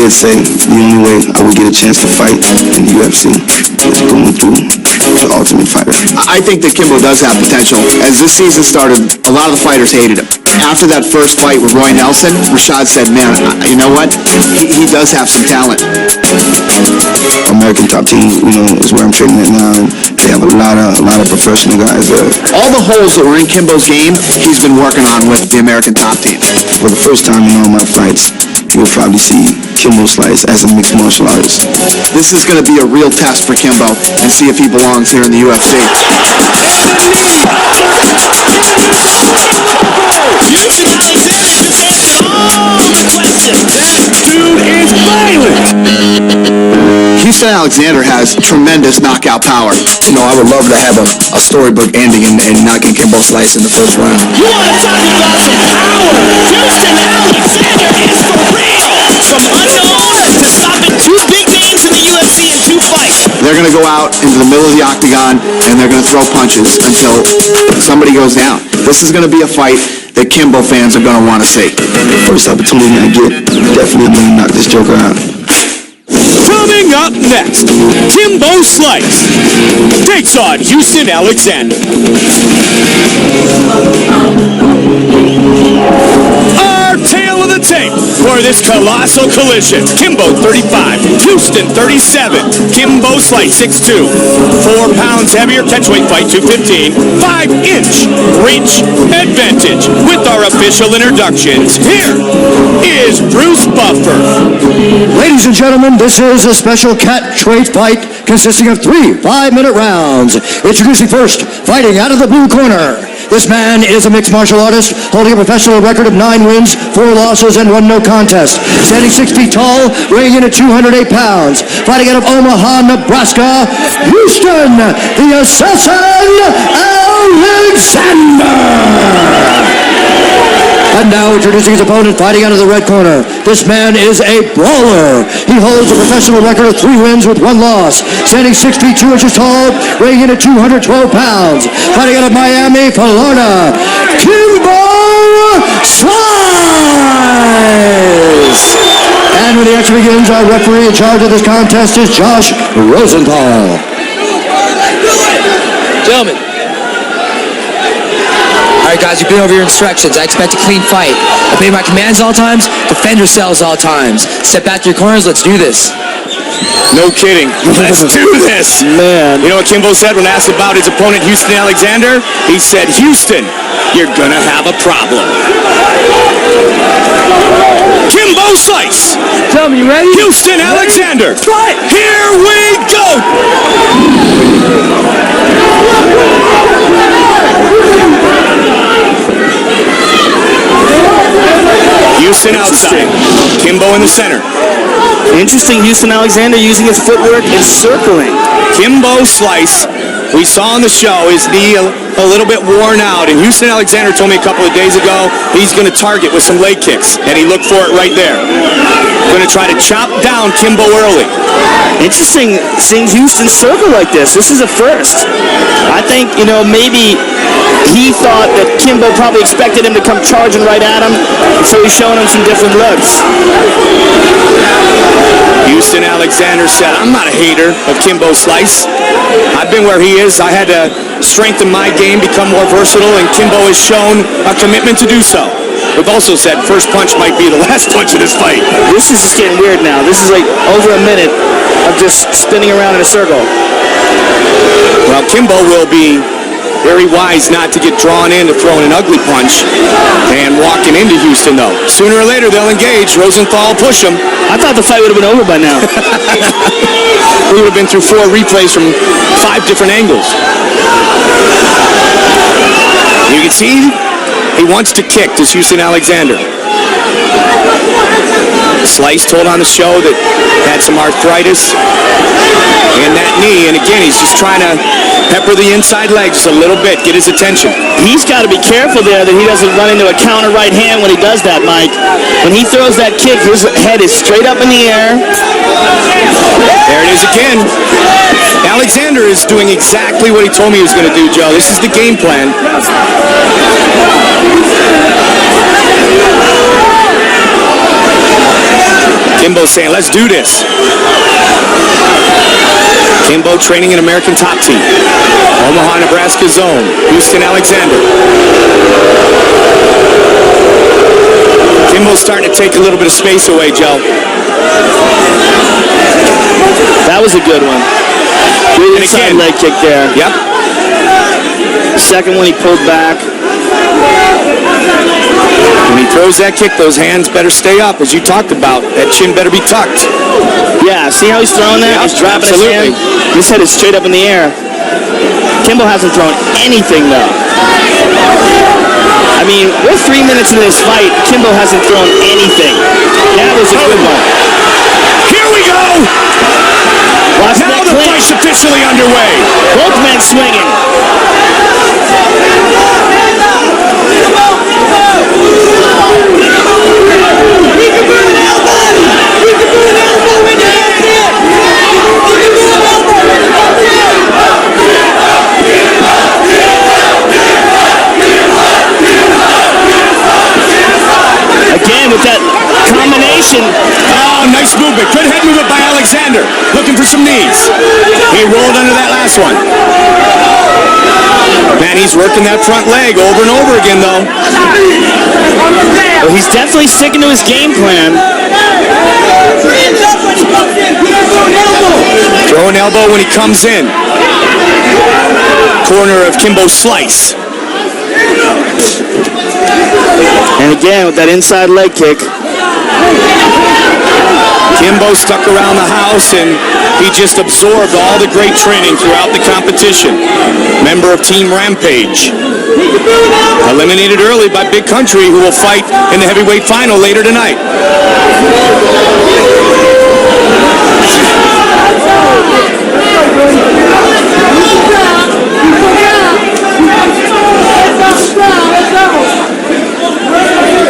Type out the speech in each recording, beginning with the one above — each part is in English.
did say the only way I would get a chance to fight in the UFC is going through the Ultimate Fighter. I think that Kimbo does have potential. As this season started, a lot of the fighters hated him. After that first fight with Roy Nelson, Rashad said, man, you know what? He does have some talent. American Top Team, is where I'm training at now, and they have a lot of professional guys there. All the holes that were in Kimbo's game, he's been working on with the American Top Team. For the first time in all my fights, you'll probably see Kimbo Slice as a mixed martial artist. This is going to be a real test for Kimbo and see if he belongs here in the UFC. Houston Alexander has tremendous knockout power. I would love to have a storybook ending and knocking Kimbo Slice in the first round. You want to talk about some power? Houston Alexander is for real. From unknown to stopping two big names in the UFC in 2 fights. They're going to go out into the middle of the octagon and they're going to throw punches until somebody goes down. This is going to be a fight that Kimbo fans are going to want to see. First opportunity I get, definitely going to knock this joker out. Coming up next, Kimbo Slice takes on Houston Alexander. Our tale of the tape for this colossal collision. Kimbo 35, Houston 37. Kimbo Slice 6'2", 4 pounds heavier, catchweight fight 215, 5-inch reach advantage. With our official introductions, here is Bruce Buffer. Ladies and gentlemen, this is a special catchweight fight consisting of 3 5-minute rounds. Introducing first, fighting out of the blue corner. This man is a mixed martial artist holding a professional record of 9 wins, 4 losses, and 1 no contest. Standing 6 feet tall, weighing in at 208 pounds. Fighting out of Omaha, Nebraska, Houston, the Assassin Alexander. And now introducing his opponent, fighting out of the red corner. This man is a brawler. He holds a professional record of 3 wins with 1 loss. Standing 6 feet 2 inches tall, weighing in at 212 pounds. Fighting out of Miami, Florida, Kimbo Slice. And when the action begins, our referee in charge of this contest is Josh Rosenthal. Gentlemen. All right, guys, you've been over your instructions. I expect a clean fight. Obey my commands all times. Defend yourselves all times. Step back to your corners. Let's do this. No kidding. Let's do this. Man. You know what Kimbo said when asked about his opponent, Houston Alexander? He said, Houston, you're going to have a problem. Kimbo Slice. Tell me, you ready? Houston Alexander. Here we go. Houston outside. Kimbo in the center. Interesting, Houston Alexander using his footwork and circling. Kimbo Slice, we saw on the show, his knee a little bit worn out, and Houston Alexander told me a couple of days ago he's going to target with some leg kicks, and he looked for it right there. Going to try to chop down Kimbo early. Interesting seeing Houston circle like this. This is a first. I think, maybe he thought that Kimbo probably expected him to come charging right at him, so he's showing him some different looks. Houston Alexander said, I'm not a hater of Kimbo Slice. I've been where he is. I had to strengthen my game, become more versatile, and Kimbo has shown a commitment to do so. We've also said first punch might be the last punch of this fight. This is just getting weird now. This is like over a minute of just spinning around in a circle. Well, Kimbo will be very wise not to get drawn into throwing an ugly punch and walking into Houston, though. Sooner or later, they'll engage. Rosenthal will push him. I thought the fight would have been over by now. We would have been through 4 replays from 5 different angles. You can see he wants to kick this Houston Alexander. Slice told on the show that had some arthritis in that knee, and again, he's just trying to pepper the inside leg just a little bit, get his attention. He's got to be careful there that he doesn't run into a counter right hand when he does that, Mike. When he throws that kick, his head is straight up in the air. There it is again. Alexander is doing exactly what he told me he was going to do, Joe. This is the game plan. Kimbo saying, let's do this. Kimbo training in American Top Team. Omaha, Nebraska zone. Houston Alexander. Kimbo's starting to take a little bit of space away, Joe. That was a good one. Good inside leg kick there. Yep. The second one he pulled back. When he throws that kick, those hands better stay up, as you talked about. That chin better be tucked. Yeah, see how he's throwing that? He's dropping his hand. His head is straight up in the air. Kimbo hasn't thrown anything, though. I mean, we're 3 minutes into this fight. Kimbo hasn't thrown anything. That was a good one. Here we go! Watch now the fight's officially underway. Both men swinging. Again with that combination. Oh, nice movement. Good head movement by Alexander. Looking for some knees. He rolled under that last one. Man, he's working that front leg over and over again, though. Well, he's definitely sticking to his game plan. Throw an elbow when he comes in. Corner of Kimbo's slice. And again with that inside leg kick. Kimbo stuck around the house and he just absorbed all the great training throughout the competition. Member of Team Rampage. Eliminated early by Big Country, who will fight in the heavyweight final later tonight.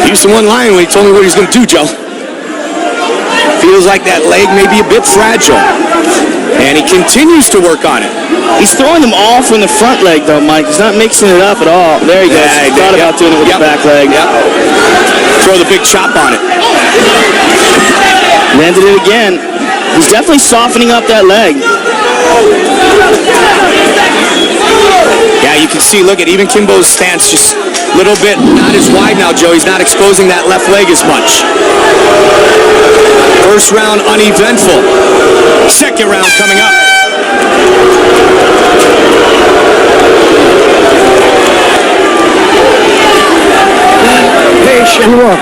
Houston wasn't lying when he told me what he was going to do, Joe. Feels like that leg may be a bit fragile. And he continues to work on it. He's throwing them all from the front leg, though, Mike. He's not mixing it up at all. There he goes. He thought about doing it with the back leg. Yep. Throw the big chop on it. Landed it again. He's definitely softening up that leg. Yeah, you can see, look at even Kimbo's stance just a little bit not as wide now, Joe. He's not exposing that left leg as much. First round uneventful. Second round coming up. Hey, show you up.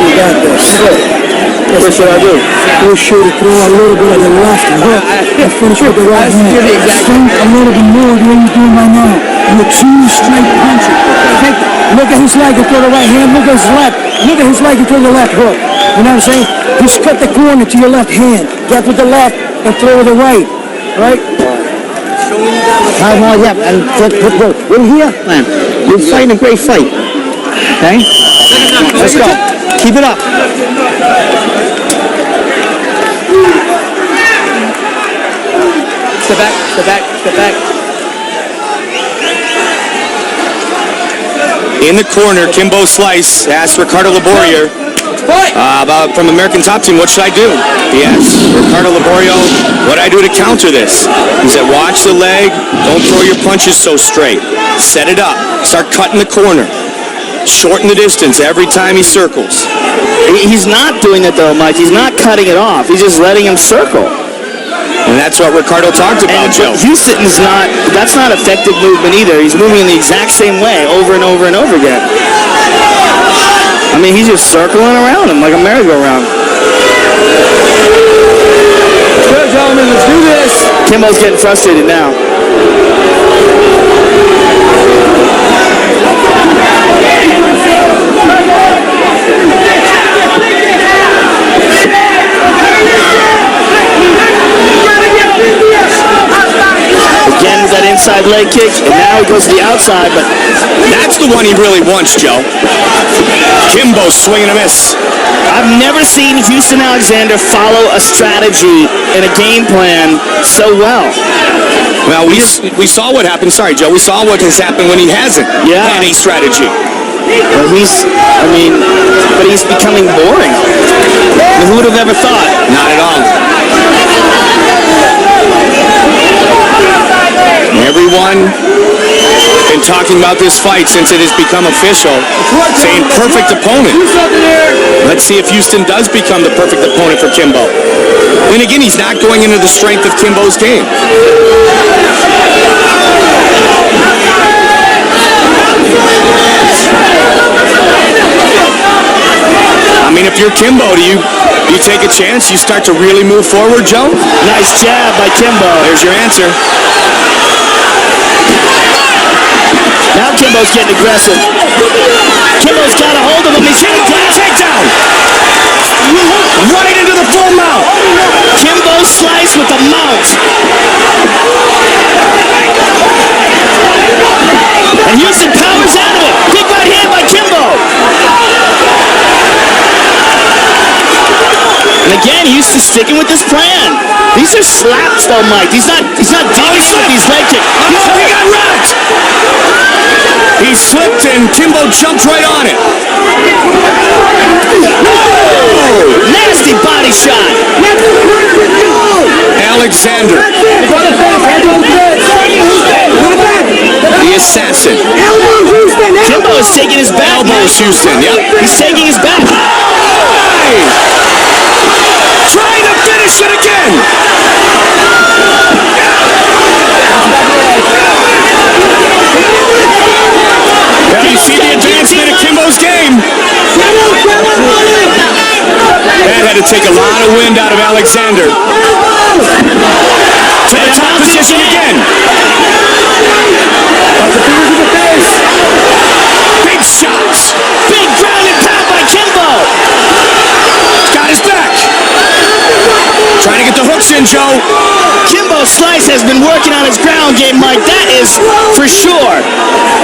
You got this. What should I do? You should throw a little bit of the left hook and finish with the right hand. Think a little bit more than what you're doing right now. You're too straight punching. Look at his leg and throw the right hand. Look at his left. Look at his leg and throw the left hook. You know what I'm saying? Just cut the corner to your left hand. Get with the left and throw with the right. Right? Yeah, and we're here, man. You're fighting a great fight. Okay? Let's go. Keep it up. Step back, step back, step back. In the corner, Kimbo Slice asked Ricardo Laborio about from American Top Team, what should I do? He asked Ricardo Laborio, what do I do to counter this? He said, watch the leg, don't throw your punches so straight. Set it up, start cutting the corner. Shorten the distance every time he circles. He's not doing it, though, Mike. He's not cutting it off. He's just letting him circle. And that's what Ricardo talked about, Joe. Houston is not, that's not effective movement either. He's moving in the exact same way over and over and over again. I mean, he's just circling around him like a merry-go-round. Good, gentlemen, let's do this. Kimbo's getting frustrated now. Again with that inside leg kick, and now he goes to the outside, but that's the one he really wants, Joe. Kimbo swinging a miss. I've never seen Houston Alexander follow a strategy and a game plan so well. Well, we saw what happened. Sorry, Joe. We saw what has happened when he hasn't had a strategy. Well, but he's becoming boring. Who would have ever thought? Not at all. Everyone been talking about this fight since it has become official, saying perfect opponent. Let's see if Houston does become the perfect opponent for Kimbo. And again, he's not going into the strength of Kimbo's game. I mean, if you're Kimbo, do you take a chance? You start to really move forward, Joe? Nice jab by Kimbo. There's your answer. Now Kimbo's getting aggressive. Kimbo's got a hold of him. He's hitting down. Takedown. Right into the full mount. Kimbo slice with the mount. And Houston powers out of it. Big right hand by Kimbo. And again, Houston's sticking with this plan. These are slaps though, Mike. He's not dealing with these leg kicks. He got wrapped. He slipped and Kimbo jumped right on it. Oh, nasty body shot. Alexander. The assassin. Kimbo is taking his back. Elbows Houston, yep. He's taking his back. Trying to finish it again. Yeah, you see the advancement of Kimbo's game. That had to take a lot of wind out of Alexander. To the top position again. Big shots. Big ground and pound by Kimbo. Got his back. Trying to get the hooks in, Joe. Kimbo Slice has been working on his ground game, Mike. That is for sure.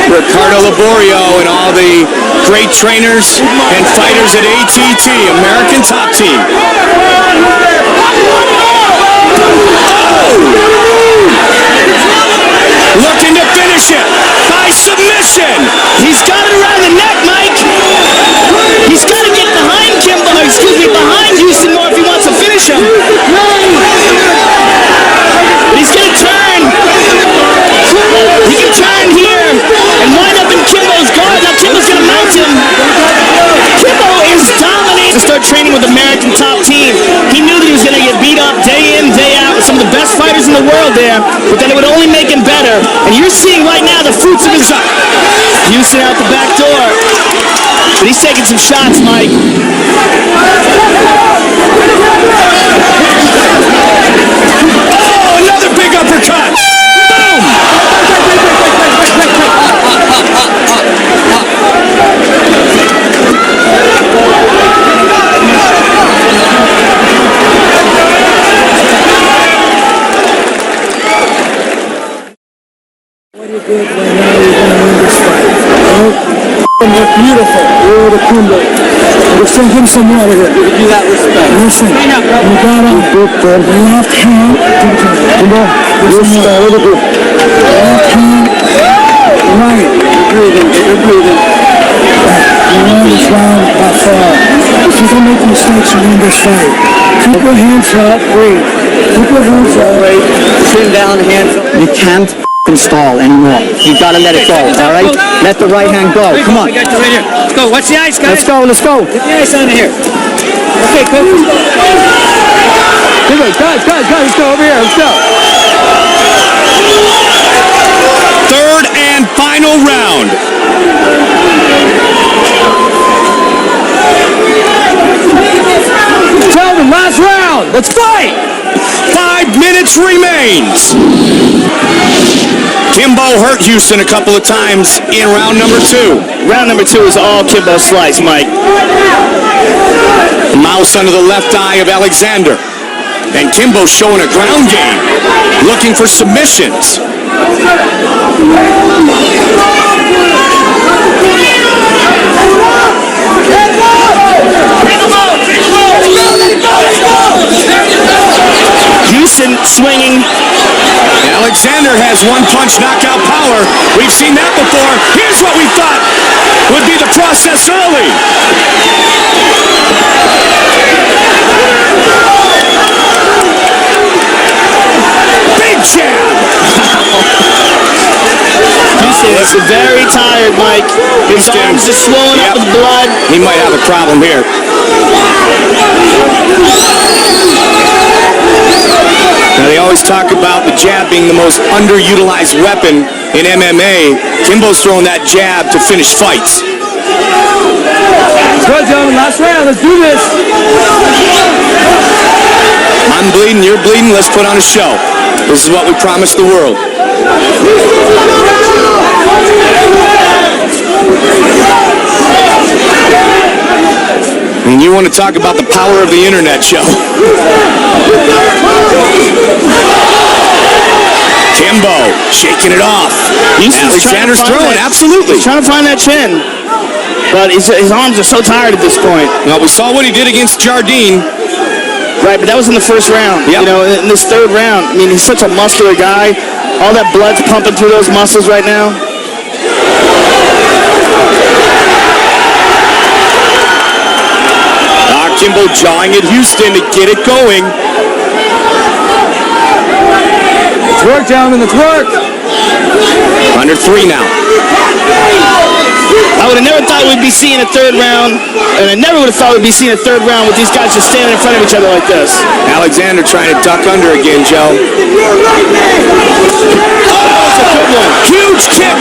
Ricardo Laborio and all the great trainers and fighters at ATT, American Top Team. Looking to finish it by submission. He's got it around the neck, Mike. He's got to get behind Kimbo, behind Houston more if he wants to finish him. He's going to turn. He can turn here and wind up in Kimbo's guard. Now Kimbo's going to mount him. Kimbo is dominating. To start training with American Top Team, he knew that he was going to get beat up day in, day out with some of the best fighters in the world there, but then it would only make him better. And you're seeing right now the fruits of his... Houston out the back door. But he's taking some shots, Mike. Oh, another big uppercut. Boom! What he did right now, he's going to win this fight. Beautiful. Oh, the Kimbo. Let's send him some water here. Give you that respect. Listen, you got him. The left hand. Kimbo, listen, a little bit. Left hand. Right. You're breathing. You're breathing. You won this round by far. If you don't make mistakes, you win this fight. Keep your hands up. Wait. Keep your hands up. Wait. Chin down, hands up. You can't stall anymore. You gotta let it go, all right? Let the right hand go. Come on. I got you right here. Let's go. Watch the ice, guys. Let's go, let's go. Get the ice on here. Okay, coach. Good, guys, let's go over here. Let's go. Third and final round. Tell them, last round. Let's fight. 5 minutes remains. Kimbo hurt Houston a couple of times in round number 2. Round number 2 is all Kimbo Slice, Mike. Mouse under the left eye of Alexander. And Kimbo showing a ground game, looking for submissions. Houston swinging. Alexander has one-punch knockout power. We've seen that before. Here's what we thought would be the process early. Big jab. Houston is very tired, Mike. His arms are swollen up with blood. He might have a problem here. Now, they always talk about the jab being the most underutilized weapon in MMA. Kimbo's throwing that jab to finish fights. Good, gentlemen. Last round. Let's do this. I'm bleeding, you're bleeding, let's put on a show. This is what we promised the world. And you want to talk about the power of the internet, show. Kimbo shaking it off. Alexander's throwing, absolutely. He's trying to find that chin. But his arms are so tired at this point. Well, we saw what he did against Jardine. Right, but that was in the first round. Yep. You know, in this third round, I mean, he's such a muscular guy. All that blood's pumping through those muscles right now. Kimbo jawing at Houston to get it going. Let's work, gentlemen. Let's work. Under 3 now. I would have never thought we'd be seeing a third round, and I never would have thought we'd be seeing a third round with these guys just standing in front of each other like this. Alexander trying to duck under again, Joe. Oh, that's a good one. Huge kick.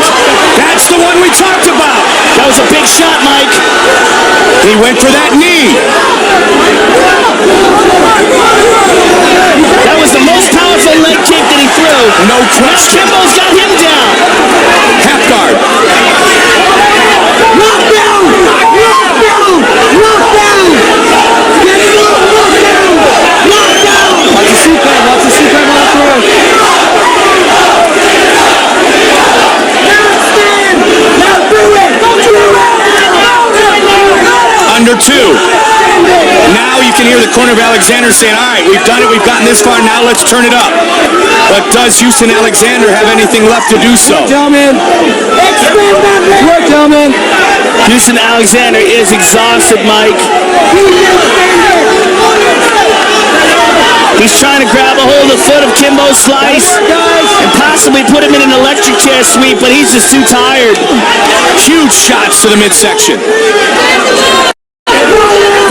That's the one we talked about. That was a big shot, Mike. He went for that knee. That was the most powerful leg kick that he threw. No question. Kimbo's got him down. Half guard. Knockdown! Knockdown! Knockdown! Get it up! Knockdown! Knockdown! Watch the C-frame. Watch the C-frame all through. Now stand! Now do it! Don't do it! Under 2. Now you can hear the corner of Alexander saying, all right, we've done it, we've gotten this far, now let's turn it up. But does Houston Alexander have anything left to do so? Gentlemen, work, gentlemen. Houston Alexander is exhausted, Mike. He's trying to grab a hold of the foot of Kimbo Slice and possibly put him in an electric chair sweep, but he's just too tired. Huge shots to the midsection.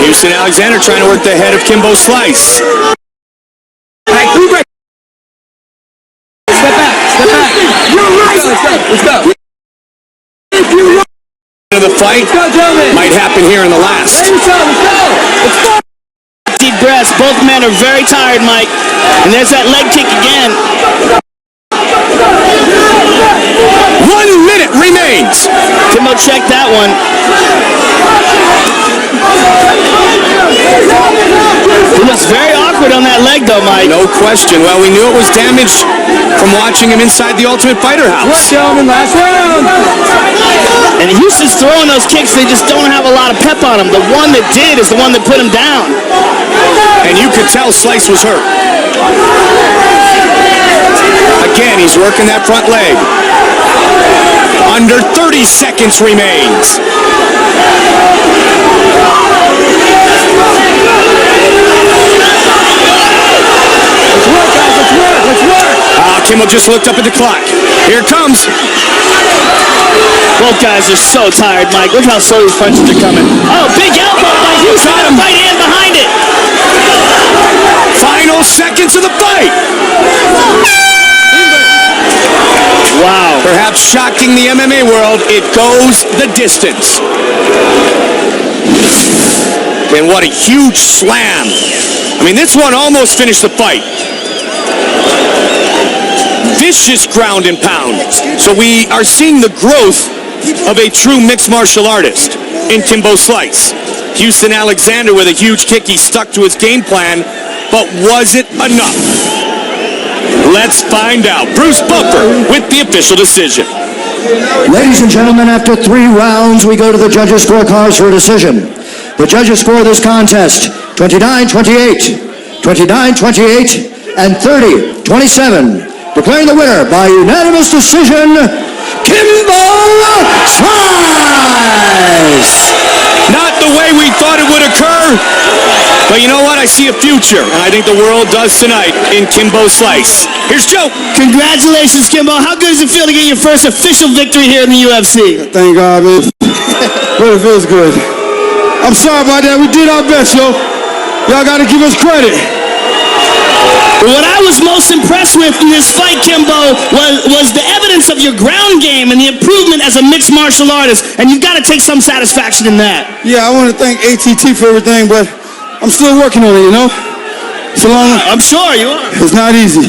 Houston Alexander trying to work the head of Kimbo Slice. Step back. Step back. You're right. Let's go. If you run. The fight might happen here in the last. Let's go. Deep breaths. Both men are very tired, Mike. And there's that leg kick again. 1 minute remains. Kimbo checked that one. He looks very awkward on that leg, though, Mike. No question. Well, we knew it was damaged from watching him inside the Ultimate Fighter house. Work, gentlemen. Last round. And Houston's throwing those kicks, they just don't have a lot of pep on him. The one that did is the one that put him down. And you could tell Slice was hurt. Again, he's working that front leg. Under 30 seconds remains. Let's work, guys. Let's work. Let's work. Kimbo just looked up at the clock. Here it comes. Both guys are so tired, Mike. Look how slow these punches are coming. Oh, big elbow by Houston. Right hand behind it. Final seconds of the fight. Wow. Perhaps shocking the MMA world, it goes the distance. And what a huge slam. I mean, this one almost finished the fight. Vicious ground and pound. So we are seeing the growth of a true mixed martial artist in Kimbo Slice. Houston Alexander with a huge kick. He stuck to his game plan, but was it enough? Let's find out. Bruce Buffer with the official decision. Ladies and gentlemen, after 3 rounds, we go to the judges' scorecards for a decision. The judges score this contest 29-28, 29-28, and 30-27 declaring the winner by unanimous decision, Kimbo Slice! Not the way we thought it would occur, but you know what? I see a future, and I think the world does tonight in Kimbo Slice. Here's Joe. Congratulations, Kimbo. How good does it feel to get your first official victory here in the UFC? Thank God, man. But it feels good. I'm sorry about that. We did our best, yo. Y'all got to give us credit. What I was most impressed with in this fight, Kimbo, was the evidence of your ground game and the improvement as a mixed martial artist, and you've got to take some satisfaction in that. Yeah, I want to thank ATT for everything, but I'm still working on it, you know? So long. I'm sure you are. It's not easy.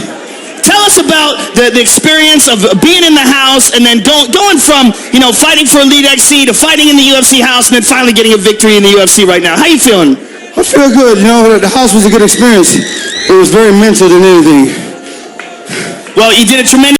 Tell us about the experience of being in the house and then going from, you know, fighting for Elite XC to fighting in the UFC house and then finally getting a victory in the UFC right now. How you feeling? I feel good, you know? The house was a good experience. It was very mental than anything. Well, you did a tremendous